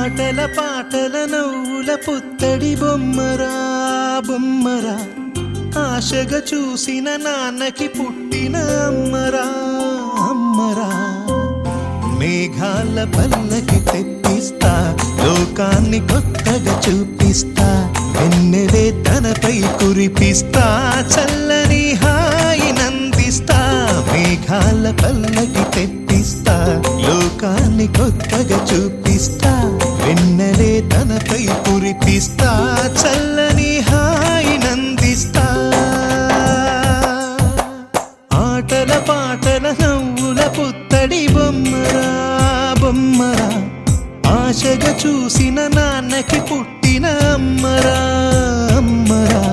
ఆటల పాటల నవ్వుల పుత్తడి బొమ్మరా బొమ్మరా, ఆశగా చూసిన నాన్నకి పుట్టిన అమ్మరా అమ్మరా. మేఘాల పల్లకి తెప్పిస్తా, లోకాన్ని కొత్తగా చూపిస్తా, వెన్నెలే తనపై కురిపిస్తా, చల్లని హాయి నందిస్తా. మేఘాల పల్లకి తెప్పిస్తా, లోకాన్ని కొత్తగా చూపిస్తా, వెన్నెలే తనపై కురిపిస్తా, చల్లని హాయి నందిస్తా. ఆటల పాటల నవ్వుల పుత్తడి బొమ్మరా బొమ్మరా, ఆశగా చూసిన నాన్నకి పుట్టిన అమ్మరా అమ్మరా.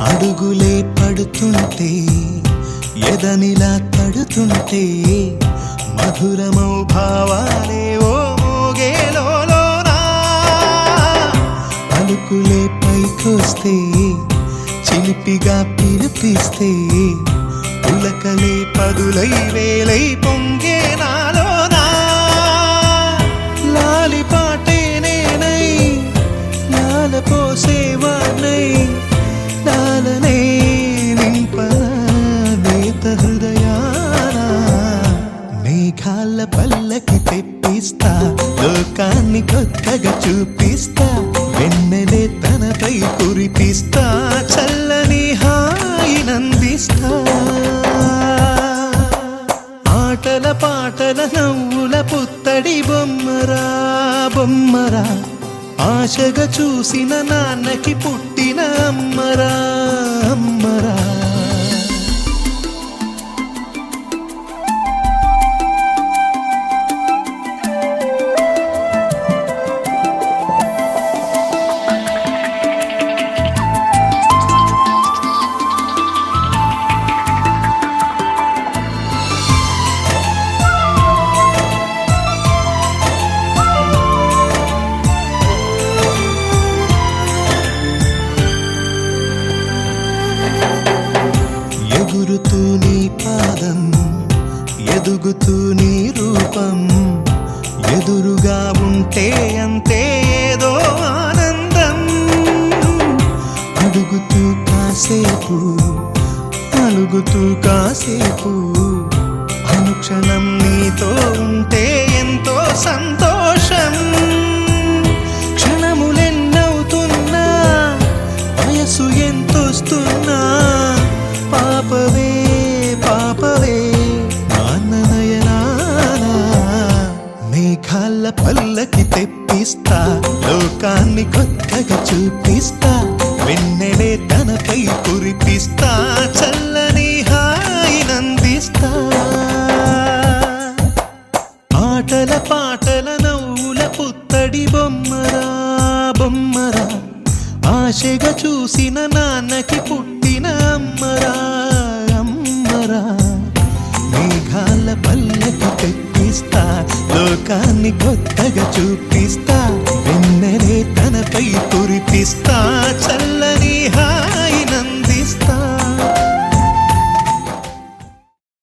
అడుగులే పడుతుంటే, ఎదనిలా తడుతుంటే, మధురమౌ భావాలే ఓ మోగేలోనా. పలుకులే పైకొస్తే, చిలిపిగా పిలిపిస్తే, పులకలే పదులై వేలై పొంగే నాలోనా. లాలి పాటే నేనై, లాల పోసేవాణ్ణై, లాలనే నింపనా నేత హృదయాన. మేఘాల పల్లకి తెప్పిస్తా, లోకాన్ని కొత్తగా చూపిస్తా, వెన్నెలే తనపై కురిపిస్తా, చల్లని హాయి నందిస్తా. ఆటల పాటల నవ్వుల పుత్తడి బొమ్మరా బొమ్మరా, ఆశగా చూసిన నాన్నకి పుట్టిన అమ్మరా అమ్మరా. ఎగురుతూ నీ పాదం, ఎదుగుతూ నీ రూపం, ఎదురుగా ఉంటే అంతే ఏదో ఆనందం. అడుగుతూ కాసేపు, అలుగుతూ కాసేపు, అనుక్షణం నీతో ఉంటే ఎంతో సంతోషం. క్షణములెన్నవుతున్నా, వయసు ఎంతొస్తున్నా, పాపవే పాపవే నాన్న నయనానా. మేఘాల పల్లకి తెప్పిస్తా, లోకాన్ని కొత్తగా చూపిస్తా, వెన్నెలే తనపై కురిపిస్తా, చల్లని హాయి నందిస్తా. ఆటల పాటల నవ్వుల పుత్తడి బొమ్మరా బొమ్మరా, ఆశగా చూసిన నాన్నకి పుట్టిన అమ్మరా అమ్మరా. మేఘాల పల్లకి తెప్పిస్తా, లోకాన్ని కొత్తగా చూపిస్తా, వెన్నెలే తనపై కురిపిస్తా.